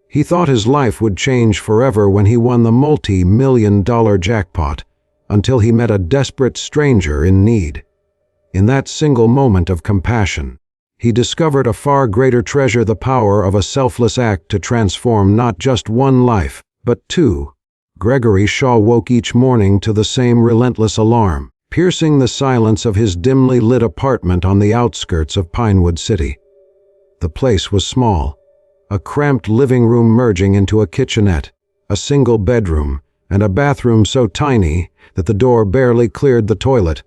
He thought his life would change forever when he won the multi-million-dollar jackpot, until he met a desperate stranger in need. In that single moment of compassion, he discovered a far greater treasure: the power of a selfless act to transform not just one life, but two. Gregory Shaw woke each morning to the same relentless alarm, piercing the silence of his dimly lit apartment on the outskirts of Pinewood City. The place was small, a cramped living room merging into a kitchenette, a single bedroom, and a bathroom so tiny that the door barely cleared the toilet.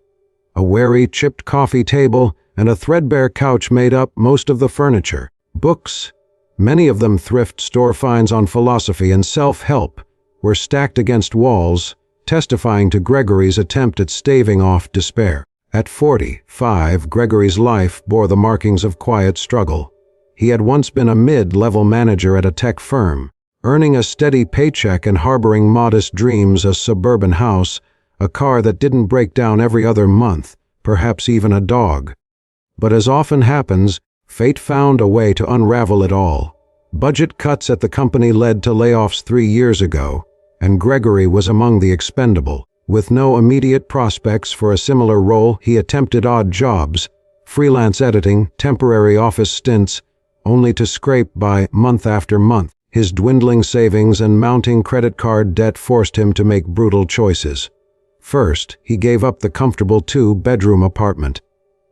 A weary, chipped coffee table and a threadbare couch made up most of the furniture. Books, many of them thrift store finds on philosophy and self-help, were stacked against walls, testifying to Gregory's attempt at staving off despair. At 45, Gregory's life bore the markings of quiet struggle. He had once been a mid-level manager at a tech firm, earning a steady paycheck and harboring modest dreams: a suburban house, a car that didn't break down every other month, perhaps even a dog. But as often happens, fate found a way to unravel it all. Budget cuts at the company led to layoffs 3 years ago, and Gregory was among the expendable. With no immediate prospects for a similar role, he attempted odd jobs, freelance editing, temporary office stints, only to scrape by month after month. His dwindling savings and mounting credit card debt forced him to make brutal choices. First, he gave up the comfortable 2-bedroom apartment.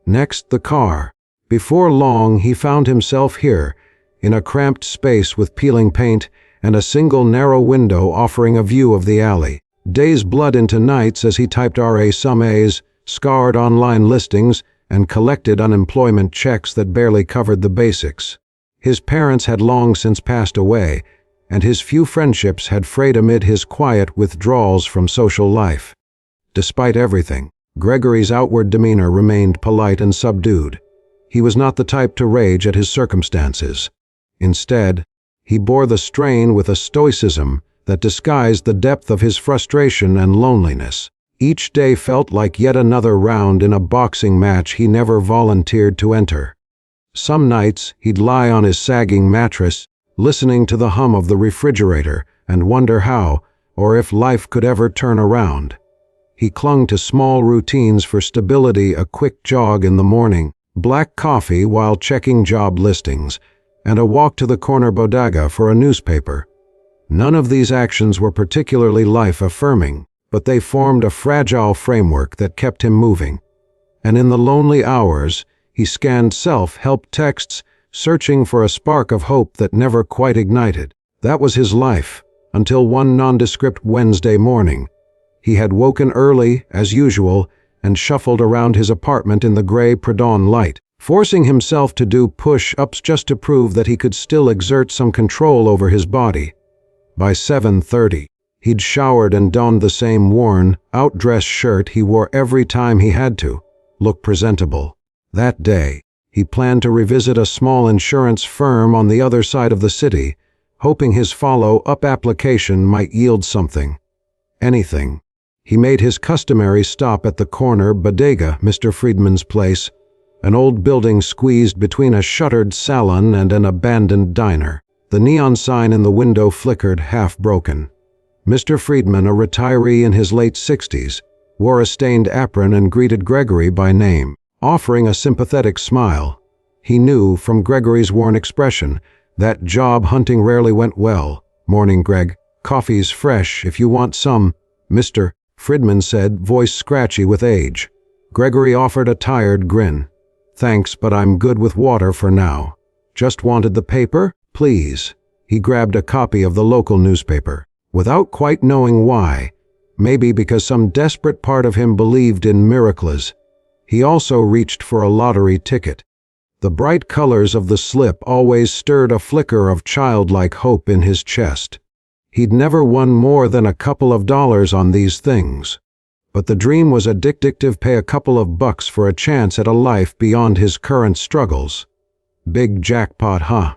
Next, the car. Before long, he found himself here, in a cramped space with peeling paint and a single narrow window offering a view of the alley. Days bled into nights as he typed RA summaries, scoured online listings, and collected unemployment checks that barely covered the basics. His parents had long since passed away, and his few friendships had frayed amid his quiet withdrawals from social life. Despite everything, Gregory's outward demeanor remained polite and subdued. He was not the type to rage at his circumstances. Instead, he bore the strain with a stoicism that disguised the depth of his frustration and loneliness. Each day felt like yet another round in a boxing match he never volunteered to enter. Some nights he'd lie on his sagging mattress, listening to the hum of the refrigerator, and wonder how, or if life could ever turn around. He clung to small routines for stability: a quick jog in the morning, black coffee while checking job listings, and a walk to the corner bodega for a newspaper. None of these actions were particularly life-affirming, but they formed a fragile framework that kept him moving. And in the lonely hours, he scanned self-help texts, searching for a spark of hope that never quite ignited. That was his life, until one nondescript Wednesday morning. He had woken early, as usual, and shuffled around his apartment in the gray pre-dawn light, forcing himself to do push-ups just to prove that he could still exert some control over his body. By 7:30, he'd showered and donned the same worn, outdress shirt he wore every time he had to look presentable. That day, he planned to revisit a small insurance firm on the other side of the city, hoping his follow-up application might yield something. Anything. He made his customary stop at the corner bodega, Mr. Friedman's place, an old building squeezed between a shuttered salon and an abandoned diner. The neon sign in the window flickered, half-broken. Mr. Friedman, a retiree in his late 60s, wore a stained apron and greeted Gregory by name, offering a sympathetic smile. He knew, from Gregory's worn expression, that job hunting rarely went well. "Morning, Greg. Coffee's fresh if you want some," Mr. Friedman said, voice scratchy with age. Gregory offered a tired grin. "Thanks, but I'm good with water for now." "Just wanted the paper, please." He grabbed a copy of the local newspaper, without quite knowing why, maybe because some desperate part of him believed in miracles. He also reached for a lottery ticket. The bright colors of the slip always stirred a flicker of childlike hope in his chest. He'd never won more than a couple of dollars on these things. But the dream was addictive. Pay a couple of bucks for a chance at a life beyond his current struggles. "Big jackpot, huh?"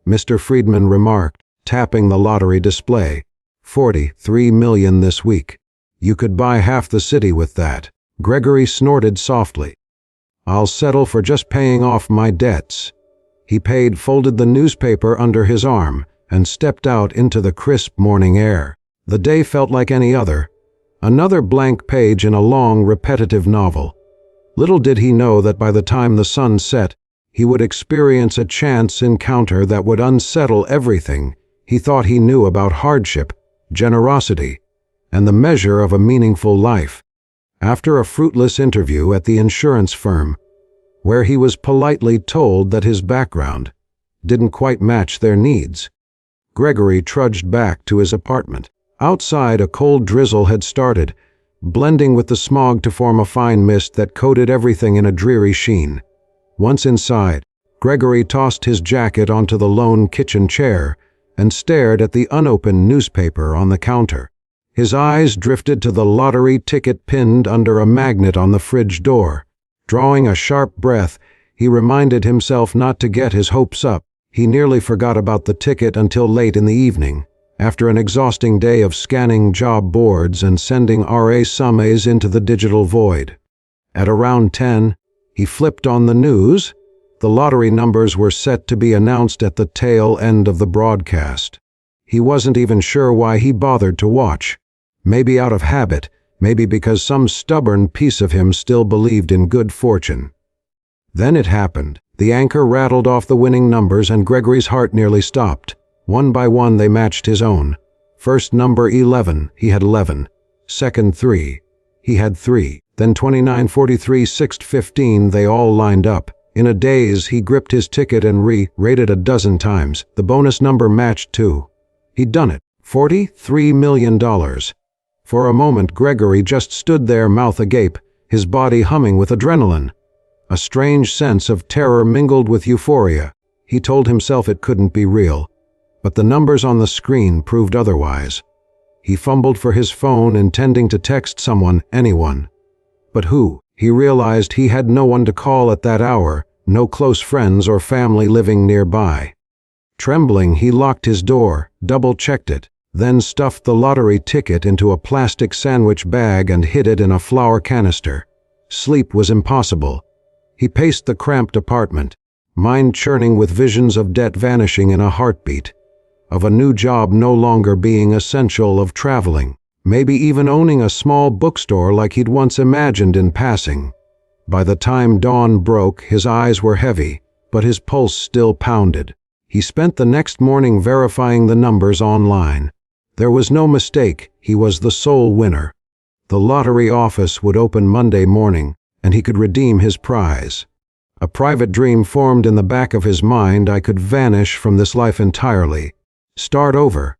Mr. Friedman remarked, tapping the lottery display. $43 million this week. You could buy half the city with that. Gregory snorted softly. "I'll settle for just paying off my debts." He folded the newspaper under his arm, and stepped out into the crisp morning air. The day felt like any other, another blank page in a long, repetitive novel. Little did he know that by the time the sun set, he would experience a chance encounter that would unsettle everything he thought he knew about hardship, generosity, and the measure of a meaningful life. After a fruitless interview at the insurance firm, where he was politely told that his background didn't quite match their needs, Gregory trudged back to his apartment. Outside, a cold drizzle had started, blending with the smog to form a fine mist that coated everything in a dreary sheen. Once inside, Gregory tossed his jacket onto the lone kitchen chair and stared at the unopened newspaper on the counter. His eyes drifted to the lottery ticket pinned under a magnet on the fridge door. Drawing a sharp breath, he reminded himself not to get his hopes up. He nearly forgot about the ticket until late in the evening, after an exhausting day of scanning job boards and sending RA into the digital void. At around 10, he flipped on the news. The lottery numbers were set to be announced at the tail end of the broadcast. He wasn't even sure why he bothered to watch. Maybe out of habit, maybe because some stubborn piece of him still believed in good fortune. Then it happened. The anchor rattled off the winning numbers and Gregory's heart nearly stopped. One by one they matched his own. First number 11, he had 11. Second 3, he had 3. Then 29, 43, 6, 15, they all lined up. In a daze, he gripped his ticket and re-rated a dozen times. The bonus number matched too. He'd done it. $43 million. For a moment, Gregory just stood there, mouth agape, his body humming with adrenaline. A strange sense of terror mingled with euphoria. He told himself it couldn't be real, but the numbers on the screen proved otherwise. He fumbled for his phone, intending to text someone, anyone. But who? He realized he had no one to call at that hour, no close friends or family living nearby. Trembling, he locked his door, double-checked it, then stuffed the lottery ticket into a plastic sandwich bag and hid it in a flour canister. Sleep was impossible. He paced the cramped apartment, mind churning with visions of debt vanishing in a heartbeat, of a new job no longer being essential, of traveling, maybe even owning a small bookstore like he'd once imagined in passing. By the time dawn broke, his eyes were heavy, but his pulse still pounded. He spent the next morning verifying the numbers online. There was no mistake, he was the sole winner. The lottery office would open Monday morning, and he could redeem his prize. A private dream formed in the back of his mind. I could vanish from this life entirely, start over.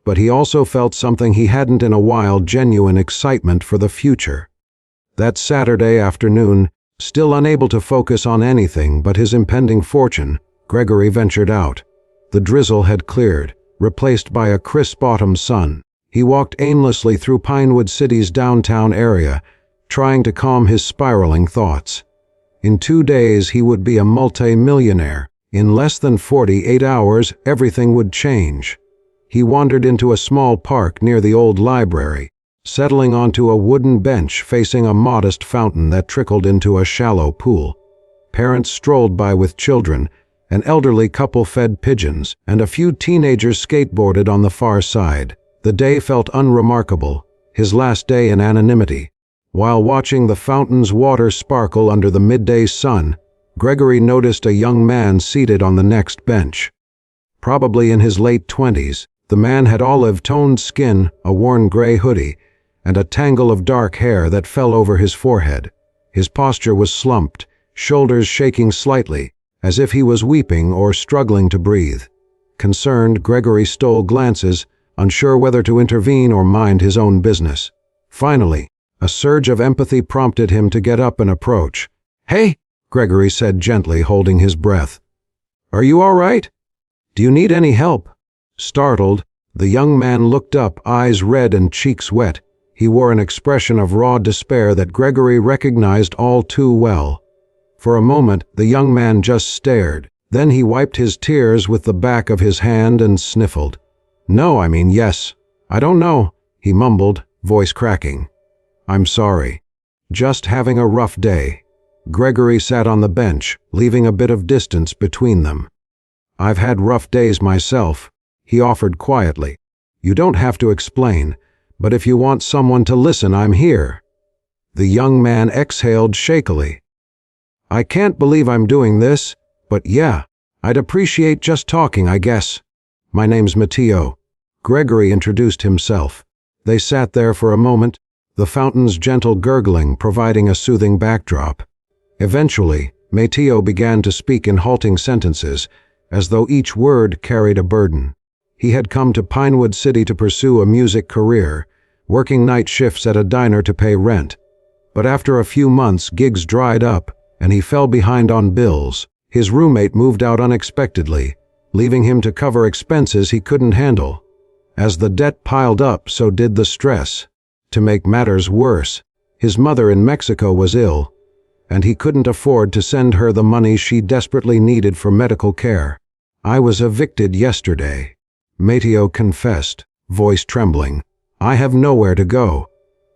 But he also felt something he hadn't in a while, genuine excitement for the future. That Saturday afternoon, still unable to focus on anything but his impending fortune, Gregory ventured out. The drizzle had cleared, replaced by a crisp autumn sun. He walked aimlessly through Pinewood City's downtown area, trying to calm his spiraling thoughts. In 2 days he would be a multi-millionaire. In less than 48 hours, everything would change. He wandered into a small park near the old library, settling onto a wooden bench facing a modest fountain that trickled into a shallow pool. Parents strolled by with children, an elderly couple fed pigeons, and a few teenagers skateboarded on the far side. The day felt unremarkable, his last day in anonymity. While watching the fountain's water sparkle under the midday sun, Gregory noticed a young man seated on the next bench. Probably in his late 20s, the man had olive-toned skin, a worn gray hoodie, and a tangle of dark hair that fell over his forehead. His posture was slumped, shoulders shaking slightly, as if he was weeping or struggling to breathe. Concerned, Gregory stole glances, unsure whether to intervene or mind his own business. Finally, a surge of empathy prompted him to get up and approach. "Hey," Gregory said gently, holding his breath. "Are you all right? Do you need any help?" Startled, the young man looked up, eyes red and cheeks wet. He wore an expression of raw despair that Gregory recognized all too well. For a moment, the young man just stared. Then he wiped his tears with the back of his hand and sniffled. Yes. I don't know," he mumbled, voice cracking. "I'm sorry. Just having a rough day." Gregory sat on the bench, leaving a bit of distance between them. "I've had rough days myself," He offered quietly. "You don't have to explain, but if you want someone to listen, I'm here." The young man exhaled shakily. "I can't believe I'm doing this, but yeah, I'd appreciate just talking, I guess. My name's Matteo." Gregory introduced himself. They sat there for a moment, the fountain's gentle gurgling providing a soothing backdrop. Eventually, Matteo began to speak in halting sentences, as though each word carried a burden. He had come to Pinewood City to pursue a music career, working night shifts at a diner to pay rent. But after a few months, gigs dried up, and he fell behind on bills. His roommate moved out unexpectedly, leaving him to cover expenses he couldn't handle. As the debt piled up, so did the stress. To make matters worse, his mother in Mexico was ill, and he couldn't afford to send her the money she desperately needed for medical care. "I was evicted yesterday," Matteo confessed, voice trembling. "I have nowhere to go.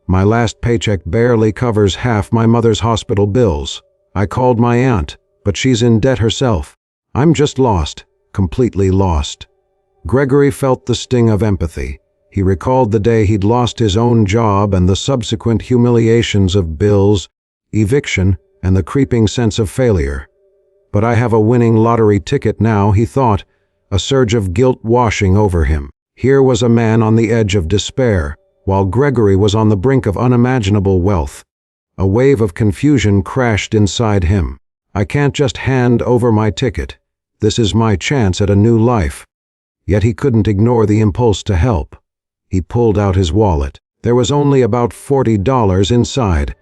My last paycheck barely covers half my mother's hospital bills. I called my aunt, but she's in debt herself. I'm just lost, completely lost." Gregory felt the sting of empathy. He recalled the day he'd lost his own job and the subsequent humiliations of bills, eviction, and the creeping sense of failure. "But I have a winning lottery ticket now," he thought, a surge of guilt washing over him. Here was a man on the edge of despair, while Gregory was on the brink of unimaginable wealth. A wave of confusion crashed inside him. "I can't just hand over my ticket. This is my chance at a new life." Yet he couldn't ignore the impulse to help. He pulled out his wallet. There was only about $40 inside,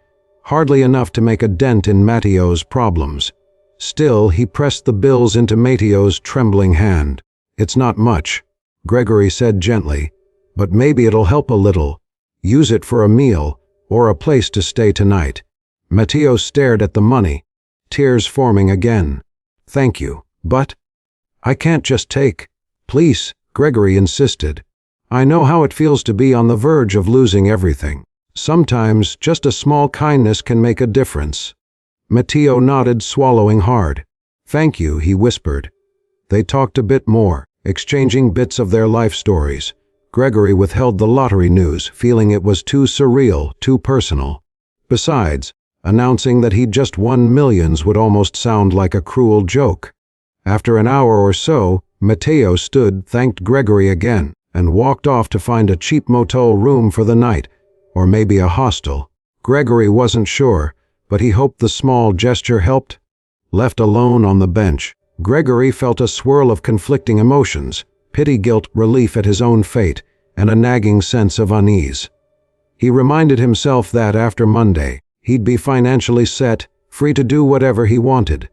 hardly enough to make a dent in Matteo's problems. Still, he pressed the bills into Matteo's trembling hand. "It's not much," Gregory said gently, "but maybe it'll help a little. Use it for a meal or a place to stay tonight." Matteo stared at the money, tears forming again. "Thank you, but I can't just take." "Please," Gregory insisted. "I know how it feels to be on the verge of losing everything. Sometimes just a small kindness can make a difference." Matteo nodded, swallowing hard. "Thank you," he whispered. They talked a bit more, exchanging bits of their life stories. Gregory withheld the lottery news, feeling it was too surreal, too personal. Besides, announcing that he'd just won millions would almost sound like a cruel joke. After an hour or so, Matteo stood, thanked Gregory again, and walked off to find a cheap motel room for the night, or maybe a hostel. Gregory wasn't sure, but he hoped the small gesture helped. Left alone on the bench, Gregory felt a swirl of conflicting emotions: pity, guilt, relief at his own fate, and a nagging sense of unease. He reminded himself that after Monday, he'd be financially set, free to do whatever he wanted.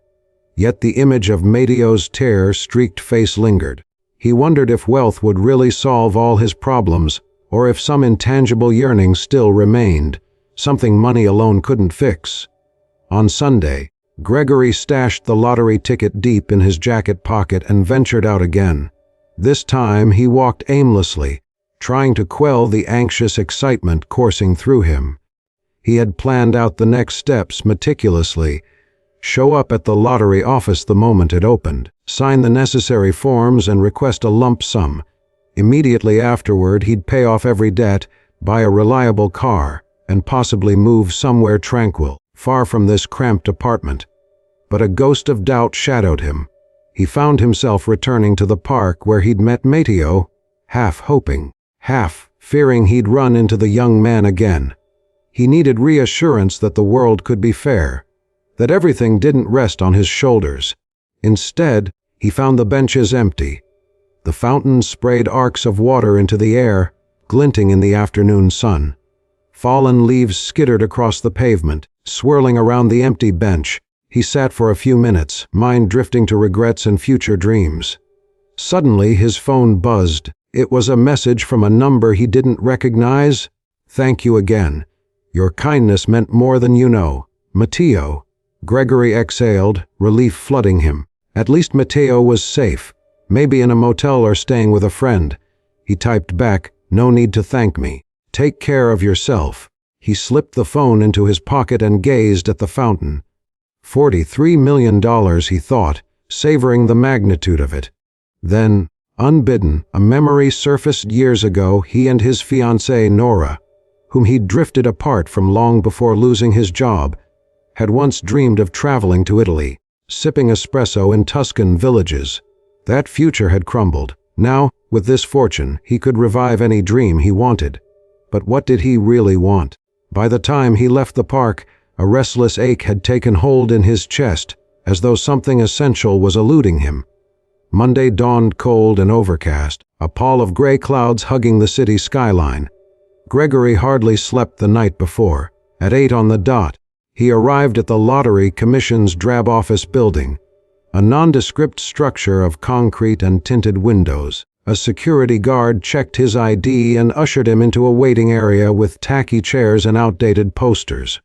Yet the image of Matteo's tear-streaked face lingered. He wondered if wealth would really solve all his problems, or if some intangible yearning still remained, something money alone couldn't fix. On Sunday, Gregory stashed the lottery ticket deep in his jacket pocket and ventured out again. This time he walked aimlessly, trying to quell the anxious excitement coursing through him. He had planned out the next steps meticulously: show up at the lottery office the moment it opened, sign the necessary forms, and request a lump sum. Immediately afterward, he'd pay off every debt, buy a reliable car, and possibly move somewhere tranquil, far from this cramped apartment. But a ghost of doubt shadowed him. He found himself returning to the park where he'd met Matteo, half hoping, half fearing he'd run into the young man again. He needed reassurance that the world could be fair, that everything didn't rest on his shoulders. Instead, he found the benches empty. The fountain sprayed arcs of water into the air, glinting in the afternoon sun. Fallen leaves skittered across the pavement, swirling around the empty bench. He sat for a few minutes, mind drifting to regrets and future dreams. Suddenly, his phone buzzed. It was a message from a number he didn't recognize. "Thank you again. Your kindness meant more than you know. Matteo." Gregory exhaled, relief flooding him. At least Matteo was safe, maybe in a motel or staying with a friend. He typed back, "No need to thank me. Take care of yourself." He slipped the phone into his pocket and gazed at the fountain. $43 million, he thought, savoring the magnitude of it. Then, Unbidden, a memory surfaced years ago. He and his fiancée, Nora, whom he'd drifted apart from long before losing his job, had once dreamed of traveling to Italy, sipping espresso in Tuscan villages. That future had crumbled. Now, with this fortune, he could revive any dream he wanted. But what did he really want? By the time he left the park, a restless ache had taken hold in his chest, as though something essential was eluding him. Monday dawned cold and overcast, a pall of gray clouds hugging the city skyline. Gregory hardly slept the night before. At 8 on the dot, he arrived at the Lottery Commission's drab office building, a nondescript structure of concrete and tinted windows. A security guard checked his ID and ushered him into a waiting area with tacky chairs and outdated posters.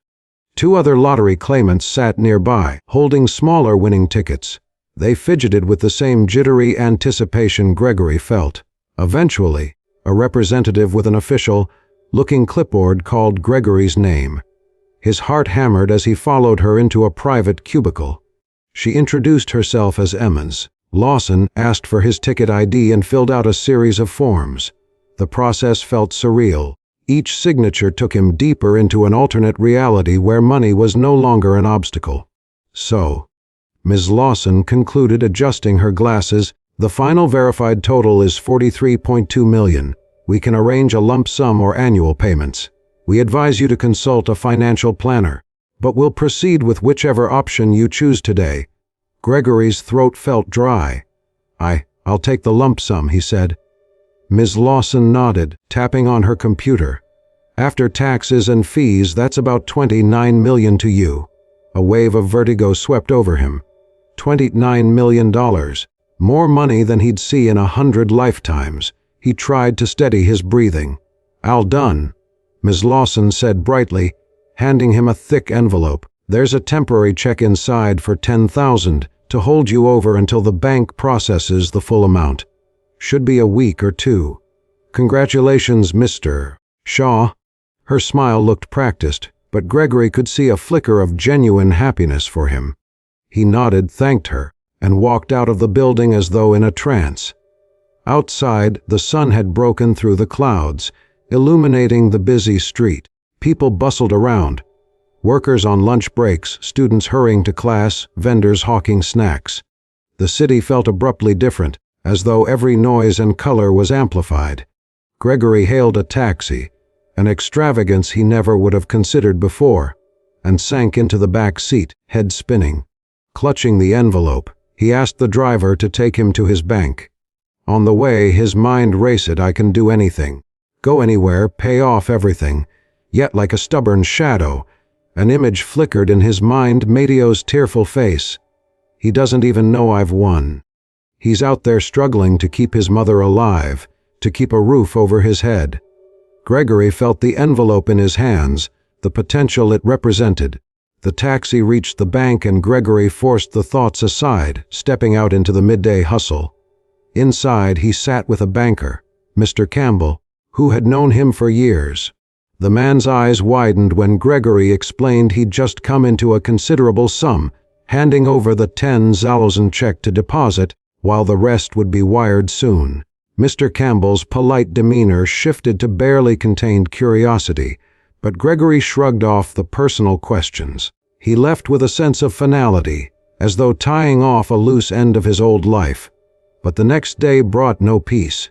2 other lottery claimants sat nearby, holding smaller winning tickets. They fidgeted with the same jittery anticipation Gregory felt. Eventually, a representative with an official-looking clipboard called Gregory's name. His heart hammered as he followed her into a private cubicle. She introduced herself as Emmons. Lawson asked for his ticket ID and filled out a series of forms. The process felt surreal. Each signature took him deeper into an alternate reality where money was no longer an obstacle. So, Ms. Lawson concluded, adjusting her glasses, the final verified total is $43.2 million. We can arrange a lump sum or annual payments. We advise you to consult a financial planner, but we'll proceed with whichever option you choose today. Gregory's throat felt dry. I'll take the lump sum, he said. Ms. Lawson nodded, tapping on her computer. After taxes and fees, that's about $29 million to you. A wave of vertigo swept over him. $29 million. More money than he'd see in 100 lifetimes. He tried to steady his breathing. All done, Ms. Lawson said brightly, handing him a thick envelope. There's a temporary check inside for $10,000 to hold you over until the bank processes the full amount. Should be a week or 2. Congratulations, Mr. Shaw. Her smile looked practiced, but Gregory could see a flicker of genuine happiness for him. He nodded, thanked her, and walked out of the building as though in a trance. Outside, the sun had broken through the clouds, illuminating the busy street. People bustled around. Workers on lunch breaks, students hurrying to class, vendors hawking snacks. The city felt abruptly different, as though every noise and color was amplified. Gregory hailed a taxi, an extravagance he never would have considered before, and sank into the back seat, head spinning. Clutching the envelope, he asked the driver to take him to his bank. On the way, his mind raced. I can do anything, go anywhere, pay off everything. Yet like a stubborn shadow, an image flickered in his mind, Matteo's tearful face. He doesn't even know I've won. He's out there struggling to keep his mother alive, to keep a roof over his head. Gregory felt the envelope in his hands, the potential it represented. The taxi reached the bank and Gregory forced the thoughts aside, stepping out into the midday hustle. Inside, he sat with a banker, Mr. Campbell, who had known him for years. The man's eyes widened when Gregory explained he'd just come into a considerable sum, handing over the $10,000 check to deposit, while the rest would be wired soon. Mr. Campbell's polite demeanor shifted to barely contained curiosity, but Gregory shrugged off the personal questions. He left with a sense of finality, as though tying off a loose end of his old life. But the next day brought no peace.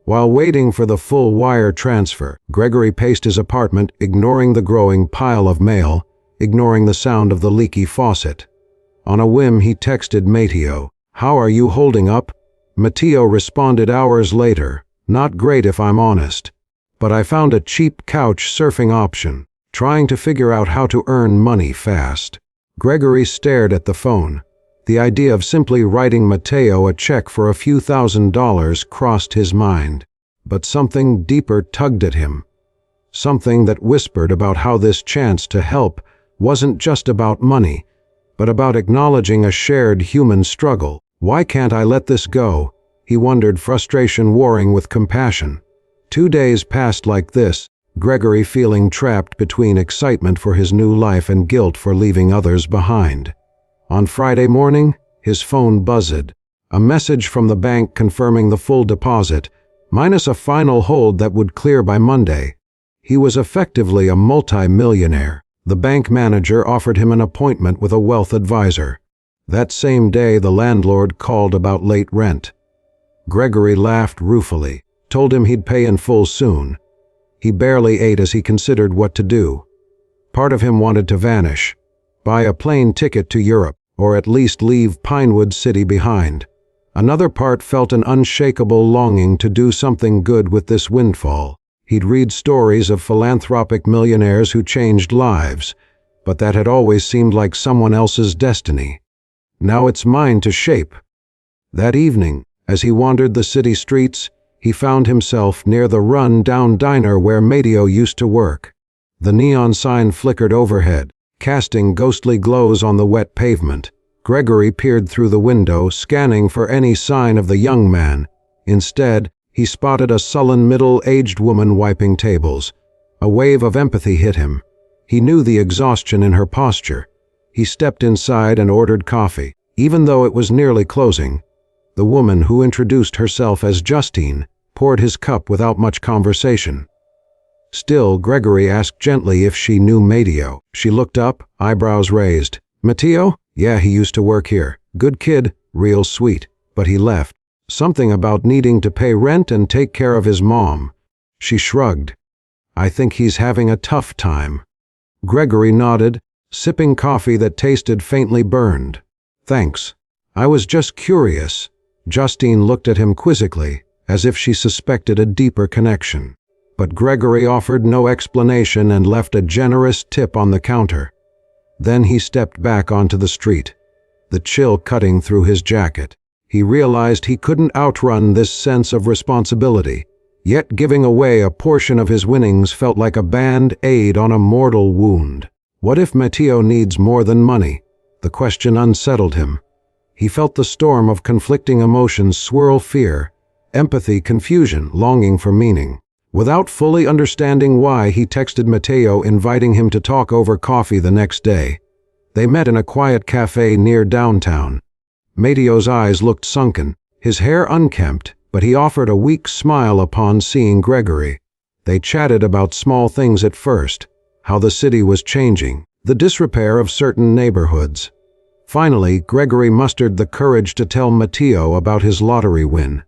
While waiting for the full wire transfer, Gregory paced his apartment, ignoring the growing pile of mail, ignoring the sound of the leaky faucet. On a whim, he texted Matteo, "How are you holding up?" Matteo responded hours later, "Not great if I'm honest. But I found a cheap couch surfing option, trying to figure out how to earn money fast." Gregory stared at the phone. The idea of simply writing Matteo a check for a few $1,000s crossed his mind. But something deeper tugged at him. Something that whispered about how this chance to help wasn't just about money, but about acknowledging a shared human struggle. Why can't I let this go? He wondered, frustration warring with compassion. 2 days passed like this, Gregory feeling trapped between excitement for his new life and guilt for leaving others behind. On Friday morning, his phone buzzed. A message from the bank confirming the full deposit, minus a final hold that would clear by Monday. He was effectively a multi-millionaire. The bank manager offered him an appointment with a wealth advisor. That same day, the landlord called about late rent. Gregory laughed ruefully, told him he'd pay in full soon. He barely ate as he considered what to do. Part of him wanted to vanish, buy a plane ticket to Europe, or at least leave Pinewood City behind. Another part felt an unshakable longing to do something good with this windfall. He'd read stories of philanthropic millionaires who changed lives, but that had always seemed like someone else's destiny. Now it's mine to shape. That evening, as he wandered the city streets, he found himself near the run-down diner where Mateo used to work. The neon sign flickered overhead, casting ghostly glows on the wet pavement. Gregory peered through the window, scanning for any sign of the young man. Instead, he spotted a sullen middle-aged woman wiping tables. A wave of empathy hit him. He knew the exhaustion in her posture. He stepped inside and ordered coffee, even though it was nearly closing. The woman, who introduced herself as Justine, poured his cup without much conversation. Still, Gregory asked gently if she knew Mateo. She looked up, eyebrows raised. "Mateo? Yeah, he used to work here. Good kid, real sweet. But he left. Something about needing to pay rent and take care of his mom." She shrugged. "I think he's having a tough time." Gregory nodded, sipping coffee that tasted faintly burned. "Thanks. I was just curious." Justine looked at him quizzically, as if she suspected a deeper connection. But Gregory offered no explanation and left a generous tip on the counter. Then he stepped back onto the street, the chill cutting through his jacket. He realized he couldn't outrun this sense of responsibility, yet giving away a portion of his winnings felt like a band-aid on a mortal wound. What if Mateo needs more than money? The question unsettled him. He felt the storm of conflicting emotions swirl: fear, empathy, confusion, longing for meaning. Without fully understanding why, he texted Mateo, inviting him to talk over coffee the next day. They met in a quiet cafe near downtown. Mateo's eyes looked sunken, his hair unkempt, but he offered a weak smile upon seeing Gregory. They chatted about small things at first, how the city was changing, the disrepair of certain neighborhoods. Finally, Gregory mustered the courage to tell Mateo about his lottery win.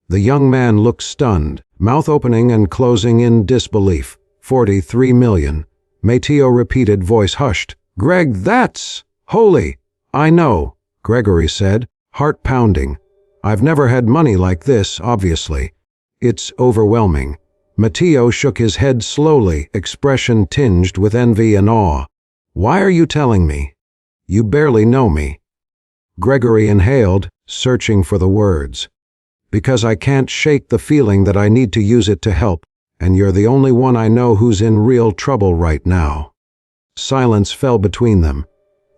The young man looked stunned, mouth opening and closing in disbelief. 43 million. Mateo repeated, voice hushed. "Greg, that's holy." "I know," Gregory said, heart pounding. "I've never had money like this, obviously. It's overwhelming." Mateo shook his head slowly, expression tinged with envy and awe. "Why are you telling me? You barely know me." Gregory inhaled, searching for the words. "Because I can't shake the feeling that I need to use it to help, and you're the only one I know who's in real trouble right now." Silence fell between them.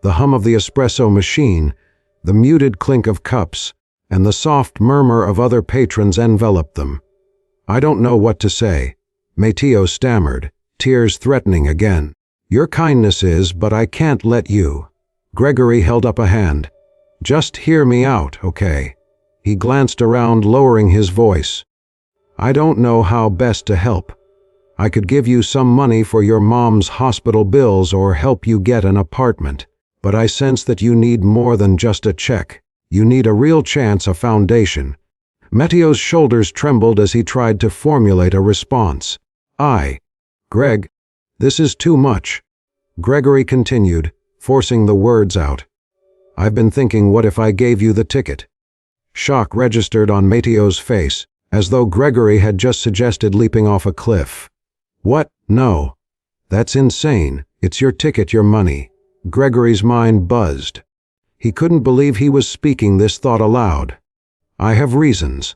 The hum of the espresso machine, the muted clink of cups, and the soft murmur of other patrons enveloped them. "I don't know what to say," Mateo stammered, tears threatening again. "Your kindness is, but I can't let you." Gregory held up a hand. "Just hear me out, okay?" He glanced around, lowering his voice. "I don't know how best to help. I could give you some money for your mom's hospital bills or help you get an apartment, but I sense that you need more than just a check. You need a real chance, a foundation." Mateo's shoulders trembled as he tried to formulate a response. Greg, this is too much." Gregory continued, forcing the words out. "I've been thinking, what if I gave you the ticket?" Shock registered on Mateo's face, as though Gregory had just suggested leaping off a cliff. "What? No. That's insane. It's your ticket, your money." Gregory's mind buzzed. He couldn't believe he was speaking this thought aloud. "I have reasons.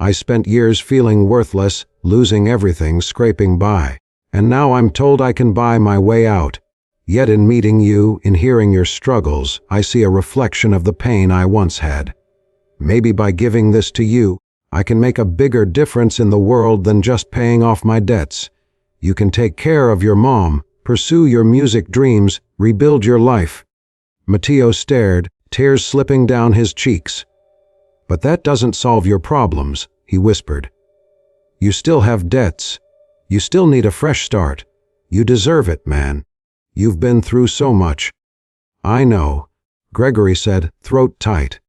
I spent years feeling worthless, losing everything, scraping by. And now I'm told I can buy my way out. Yet in meeting you, in hearing your struggles, I see a reflection of the pain I once had. Maybe by giving this to you, I can make a bigger difference in the world than just paying off my debts. You can take care of your mom, pursue your music dreams, rebuild your life." Mateo stared, tears slipping down his cheeks. "But that doesn't solve your problems," he whispered. "You still have debts. You still need a fresh start. You deserve it, man. You've been through so much." "I know," Gregory said, throat tight.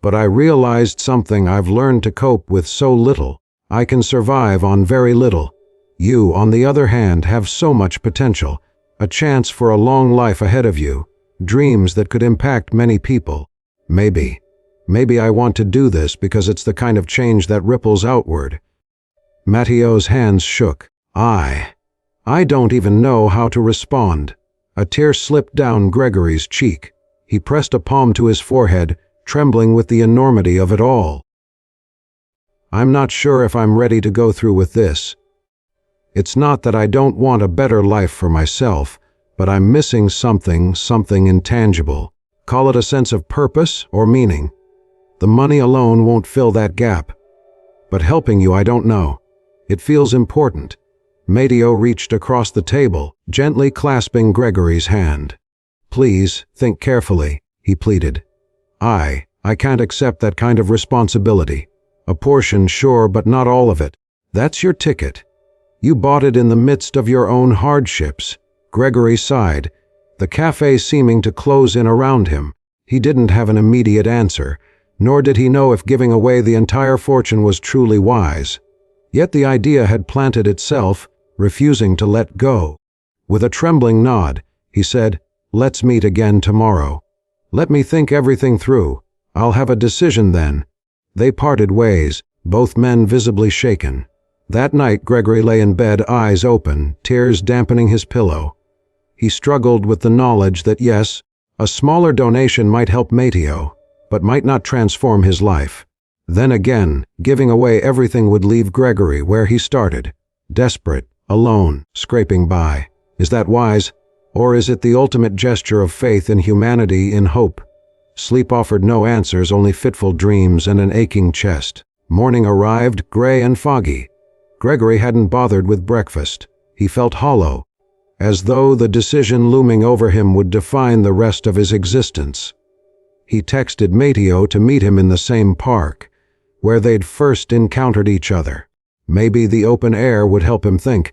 "But I realized something. I've learned to cope with so little. I can survive on very little. You, on the other hand, have so much potential, a chance for a long life ahead of you, dreams that could impact many people. Maybe I want to do this because it's the kind of change that ripples outward." Matteo's hands shook. I don't even know how to respond." A tear slipped down Gregory's cheek. He pressed a palm to his forehead, trembling with the enormity of it all. "I'm not sure if I'm ready to go through with this. It's not that I don't want a better life for myself, but I'm missing something intangible. Call it a sense of purpose or meaning. The money alone won't fill that gap. But helping you, I don't know. It feels important." Matteo reached across the table, gently clasping Gregory's hand. "Please, think carefully," he pleaded. I can't accept that kind of responsibility. A portion, sure, but not all of it. That's your ticket. You bought it in the midst of your own hardships." Gregory sighed, the cafe seeming to close in around him. He didn't have an immediate answer, nor did he know if giving away the entire fortune was truly wise. Yet the idea had planted itself, refusing to let go. With a trembling nod, he said, "Let's meet again tomorrow. Let me think everything through. I'll have a decision then." They parted ways, both men visibly shaken. That night Gregory lay in bed, eyes open, tears dampening his pillow. He struggled with the knowledge that yes, a smaller donation might help Matteo, but might not transform his life. Then again, giving away everything would leave Gregory where he started, desperate, alone, scraping by. Is that wise? Or is it the ultimate gesture of faith in humanity, in hope? Sleep offered no answers, only fitful dreams and an aching chest. Morning arrived, gray and foggy. Gregory hadn't bothered with breakfast. He felt hollow, as though the decision looming over him would define the rest of his existence. He texted Matteo to meet him in the same park, where they'd first encountered each other. Maybe the open air would help him think.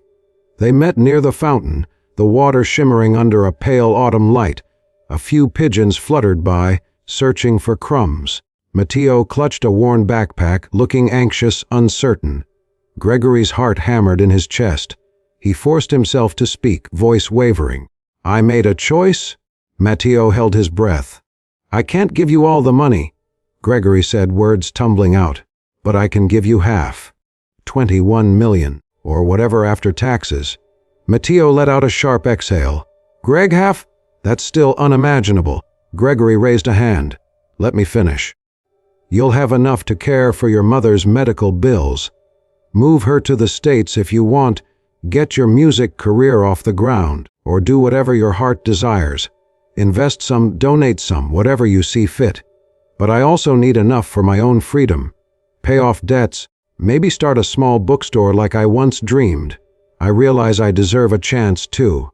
They met near the fountain, the water shimmering under a pale autumn light. A few pigeons fluttered by, searching for crumbs. Matteo clutched a worn backpack, looking anxious, uncertain. Gregory's heart hammered in his chest. He forced himself to speak, voice wavering. "I made a choice?" Matteo held his breath. "I can't give you all the money," Gregory said, words tumbling out. "But I can give you half. 21 million, or whatever after taxes." Matteo let out a sharp exhale. "Greg, half? That's still unimaginable." Gregory raised a hand. "Let me finish. You'll have enough to care for your mother's medical bills. Move her to the States if you want, get your music career off the ground, or do whatever your heart desires. Invest some, donate some, whatever you see fit. But I also need enough for my own freedom. Pay off debts, maybe start a small bookstore like I once dreamed. I realize I deserve a chance too."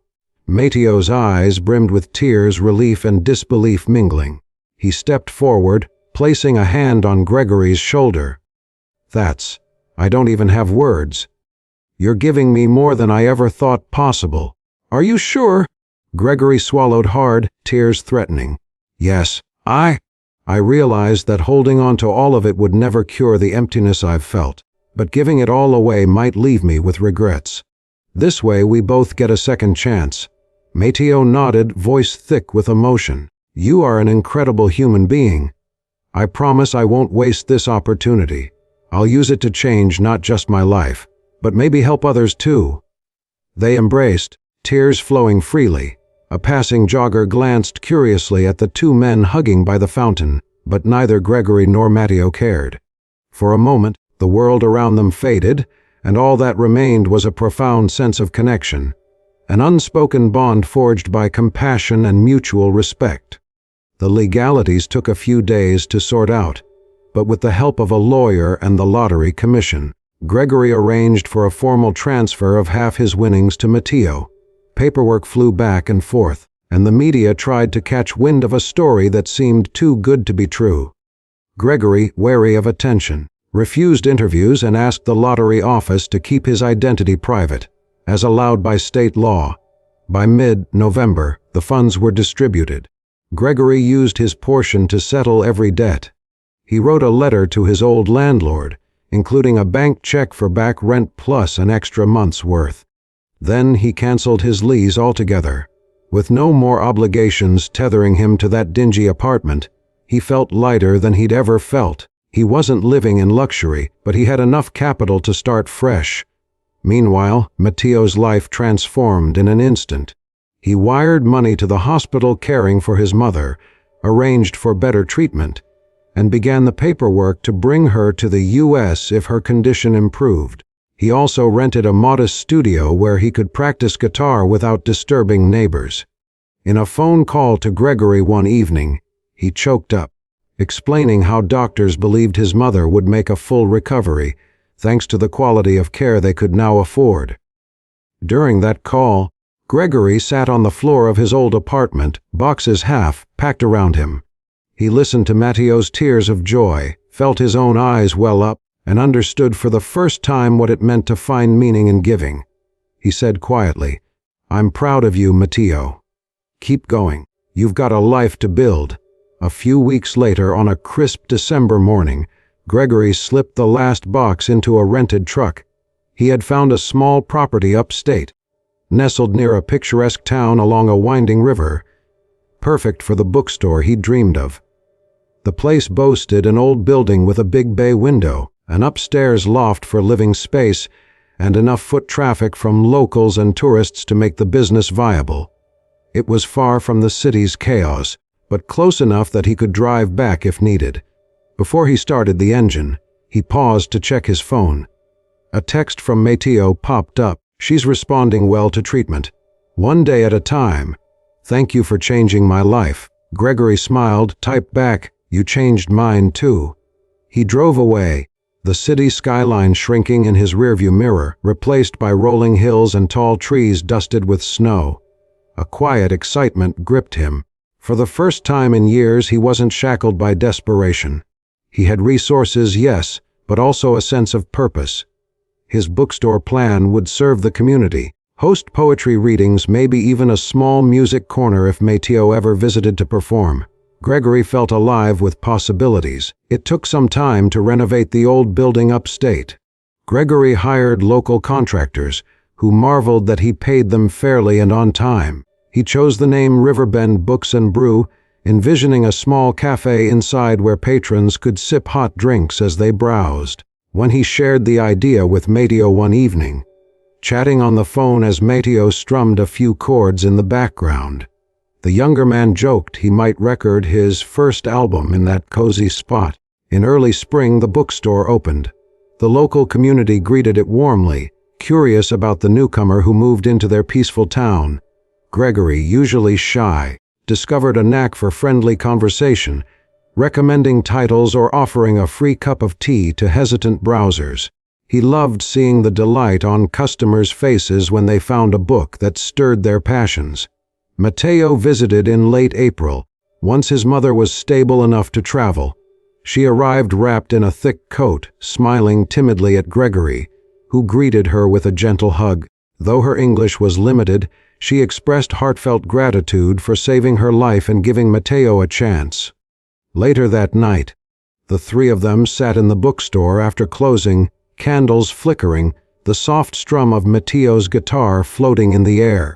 Matteo's eyes brimmed with tears, relief and disbelief mingling. He stepped forward, placing a hand on Gregory's shoulder. I don't even have words. You're giving me more than I ever thought possible." "Are you sure?" Gregory swallowed hard, tears threatening. "Yes, I realized that holding on to all of it would never cure the emptiness I've felt, but giving it all away might leave me with regrets. This way we both get a second chance." Matteo nodded, voice thick with emotion. "You are an incredible human being. I promise I won't waste this opportunity. I'll use it to change not just my life, but maybe help others too." They embraced, tears flowing freely. A passing jogger glanced curiously at the two men hugging by the fountain, but neither Gregory nor Matteo cared. For a moment, the world around them faded, and all that remained was a profound sense of connection, an unspoken bond forged by compassion and mutual respect. The legalities took a few days to sort out, but with the help of a lawyer and the lottery commission, Gregory arranged for a formal transfer of half his winnings to Matteo. Paperwork flew back and forth, and the media tried to catch wind of a story that seemed too good to be true. Gregory, wary of attention, refused interviews and asked the lottery office to keep his identity private, as allowed by state law. By mid-November, the funds were distributed. Gregory used his portion to settle every debt. He wrote a letter to his old landlord, including a bank check for back rent plus an extra month's worth. Then he canceled his lease altogether. With no more obligations tethering him to that dingy apartment, he felt lighter than he'd ever felt. He wasn't living in luxury, but he had enough capital to start fresh. Meanwhile, Matteo's life transformed in an instant. He wired money to the hospital caring for his mother, arranged for better treatment, and began the paperwork to bring her to the U.S. if her condition improved. He also rented a modest studio where he could practice guitar without disturbing neighbors. In a phone call to Gregory one evening, he choked up, explaining how doctors believed his mother would make a full recovery, thanks to the quality of care they could now afford. During that call, Gregory sat on the floor of his old apartment, boxes half packed around him. He listened to Matteo's tears of joy, felt his own eyes well up, and understood for the first time what it meant to find meaning in giving. He said quietly, "I'm proud of you, Matteo. Keep going. You've got a life to build." A few weeks later, on a crisp December morning, Gregory slipped the last box into a rented truck. He had found a small property upstate, nestled near a picturesque town along a winding river, perfect for the bookstore he'd dreamed of. The place boasted an old building with a big bay window, an upstairs loft for living space, and enough foot traffic from locals and tourists to make the business viable. It was far from the city's chaos, but close enough that he could drive back if needed. Before he started the engine, he paused to check his phone. A text from Matteo popped up. "She's responding well to treatment. One day at a time. Thank you for changing my life." Gregory smiled, typed back, "You changed mine too." He drove away, the city skyline shrinking in his rearview mirror, replaced by rolling hills and tall trees dusted with snow. A quiet excitement gripped him. For the first time in years, he wasn't shackled by desperation. He had resources, yes, but also a sense of purpose. His bookstore plan would serve the community, host poetry readings, maybe even a small music corner if Matteo ever visited to perform. Gregory felt alive with possibilities. It took some time to renovate the old building upstate. Gregory hired local contractors, who marveled that he paid them fairly and on time. He chose the name Riverbend Books and Brew, envisioning a small cafe inside where patrons could sip hot drinks as they browsed. When he shared the idea with Matteo one evening, chatting on the phone as Matteo strummed a few chords in the background, the younger man joked he might record his first album in that cozy spot. In early spring, the bookstore opened. The local community greeted it warmly, curious about the newcomer who moved into their peaceful town. Gregory, usually shy, discovered a knack for friendly conversation, recommending titles or offering a free cup of tea to hesitant browsers. He loved seeing the delight on customers' faces when they found a book that stirred their passions. Matteo visited in late April, once his mother was stable enough to travel. She arrived wrapped in a thick coat, smiling timidly at Gregory, who greeted her with a gentle hug. Though her English was limited, she expressed heartfelt gratitude for saving her life and giving Matteo a chance. Later that night, the three of them sat in the bookstore after closing, candles flickering, the soft strum of Matteo's guitar floating in the air.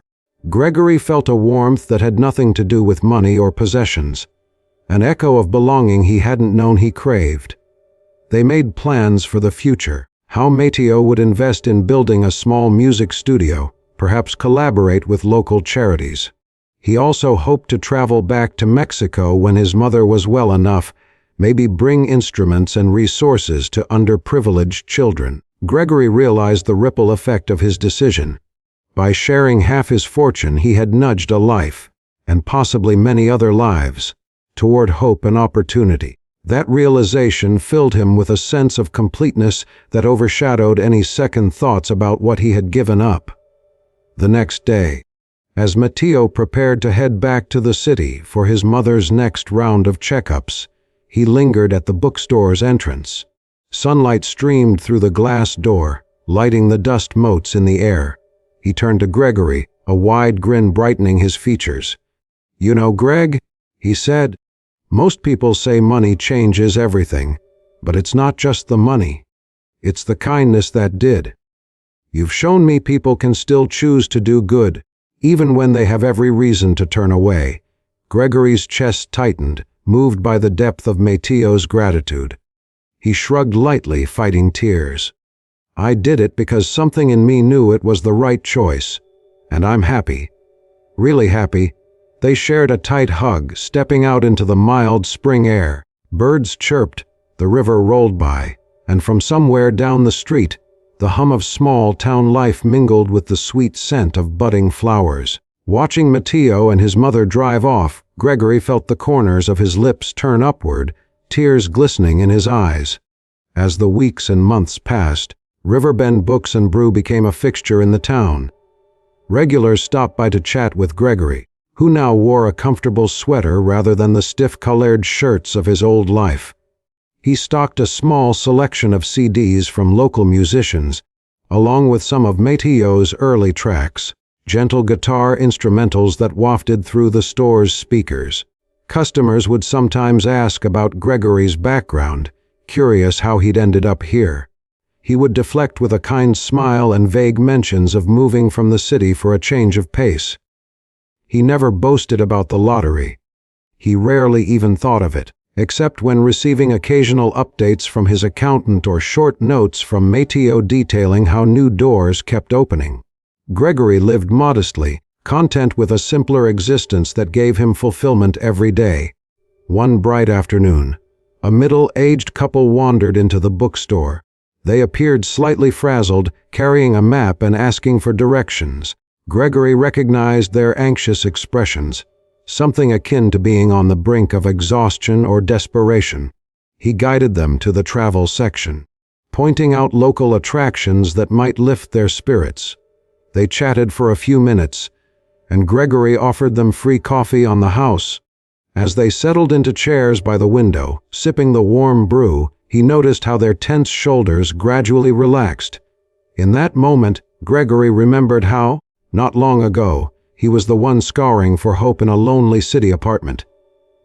Gregory felt a warmth that had nothing to do with money or possessions, an echo of belonging he hadn't known he craved. They made plans for the future, how Matteo would invest in building a small music studio, perhaps collaborate with local charities. He also hoped to travel back to Mexico when his mother was well enough, maybe bring instruments and resources to underprivileged children. Gregory realized the ripple effect of his decision. By sharing half his fortune, he had nudged a life, and possibly many other lives, toward hope and opportunity. That realization filled him with a sense of completeness that overshadowed any second thoughts about what he had given up. The next day, as Matteo prepared to head back to the city for his mother's next round of checkups, He lingered at the bookstore's entrance. Sunlight streamed through the glass door, lighting the dust motes in the air. He turned to Gregory, a wide grin brightening his features. "You know, Greg," he said, "most people say money changes everything, but it's not just the money. It's the kindness that did. You've shown me people can still choose to do good, even when they have every reason to turn away." Gregory's chest tightened, moved by the depth of Mateo's gratitude. He shrugged lightly, fighting tears. "I did it because something in me knew it was the right choice, and I'm happy. Really happy." They shared a tight hug, stepping out into the mild spring air. Birds chirped, the river rolled by, and from somewhere down the street, the hum of small town life mingled with the sweet scent of budding flowers. Watching Mateo and his mother drive off, Gregory felt the corners of his lips turn upward, tears glistening in his eyes. As the weeks and months passed, Riverbend Books and Brew became a fixture in the town. Regulars stopped by to chat with Gregory, who now wore a comfortable sweater rather than the stiff-colored shirts of his old life. He stocked a small selection of CDs from local musicians, along with some of Mateo's early tracks, gentle guitar instrumentals that wafted through the store's speakers. Customers would sometimes ask about Gregory's background, curious how he'd ended up here. He would deflect with a kind smile and vague mentions of moving from the city for a change of pace. He never boasted about the lottery. He rarely even thought of it, except when receiving occasional updates from his accountant or short notes from Mateo detailing how new doors kept opening. Gregory lived modestly, content with a simpler existence that gave him fulfillment every day. One bright afternoon, a middle-aged couple wandered into the bookstore. They appeared slightly frazzled, carrying a map and asking for directions. Gregory recognized their anxious expressions, something akin to being on the brink of exhaustion or desperation. He guided them to the travel section, pointing out local attractions that might lift their spirits. They chatted for a few minutes, and Gregory offered them free coffee on the house. As they settled into chairs by the window, sipping the warm brew, he noticed how their tense shoulders gradually relaxed. In that moment, Gregory remembered how, not long ago, he was the one scouring for hope in a lonely city apartment.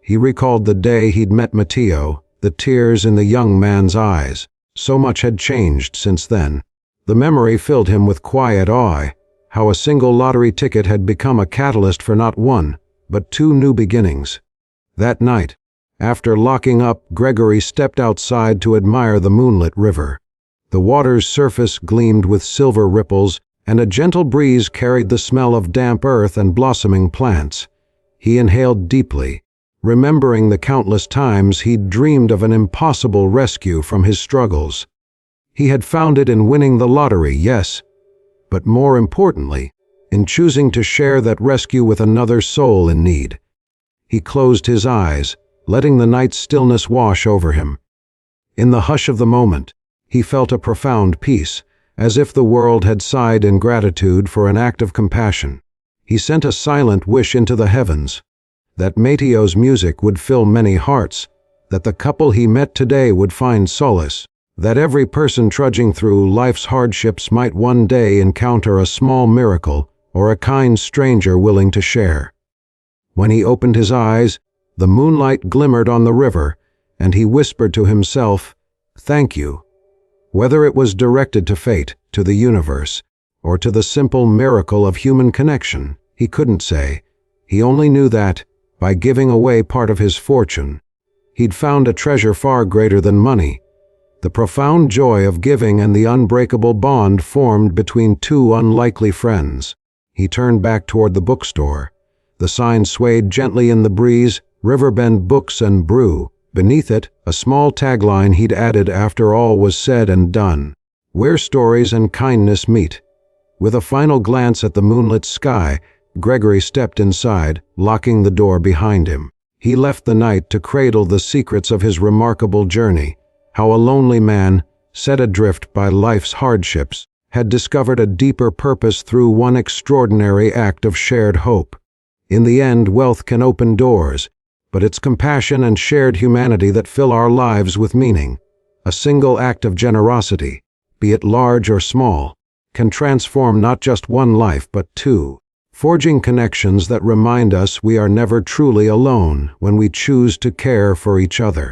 He recalled the day he'd met Mateo, the tears in the young man's eyes. So much had changed since then. The memory filled him with quiet awe, how a single lottery ticket had become a catalyst for not one, but two new beginnings. That night, after locking up, Gregory stepped outside to admire the moonlit river. The water's surface gleamed with silver ripples, and a gentle breeze carried the smell of damp earth and blossoming plants. He inhaled deeply, remembering the countless times he'd dreamed of an impossible rescue from his struggles. He had found it in winning the lottery, yes, but more importantly, in choosing to share that rescue with another soul in need. He closed his eyes, letting the night's stillness wash over him. In the hush of the moment, he felt a profound peace, as if the world had sighed in gratitude for an act of compassion. He sent a silent wish into the heavens, that Mateo's music would fill many hearts, that the couple he met today would find solace, that every person trudging through life's hardships might one day encounter a small miracle or a kind stranger willing to share. When he opened his eyes, the moonlight glimmered on the river, and he whispered to himself, "Thank you." Whether it was directed to fate, to the universe, or to the simple miracle of human connection, he couldn't say. He only knew that, by giving away part of his fortune, he'd found a treasure far greater than money, the profound joy of giving and the unbreakable bond formed between two unlikely friends. He turned back toward the bookstore. The sign swayed gently in the breeze, Riverbend Books and Brew. Beneath it, a small tagline he'd added after all was said and done, "Where stories and kindness meet." With a final glance at the moonlit sky, Gregory stepped inside, locking the door behind him. He left the night to cradle the secrets of his remarkable journey, how a lonely man, set adrift by life's hardships, had discovered a deeper purpose through one extraordinary act of shared hope. In the end, wealth can open doors, but it's compassion and shared humanity that fill our lives with meaning. A single act of generosity, be it large or small, can transform not just one life but two, forging connections that remind us we are never truly alone when we choose to care for each other.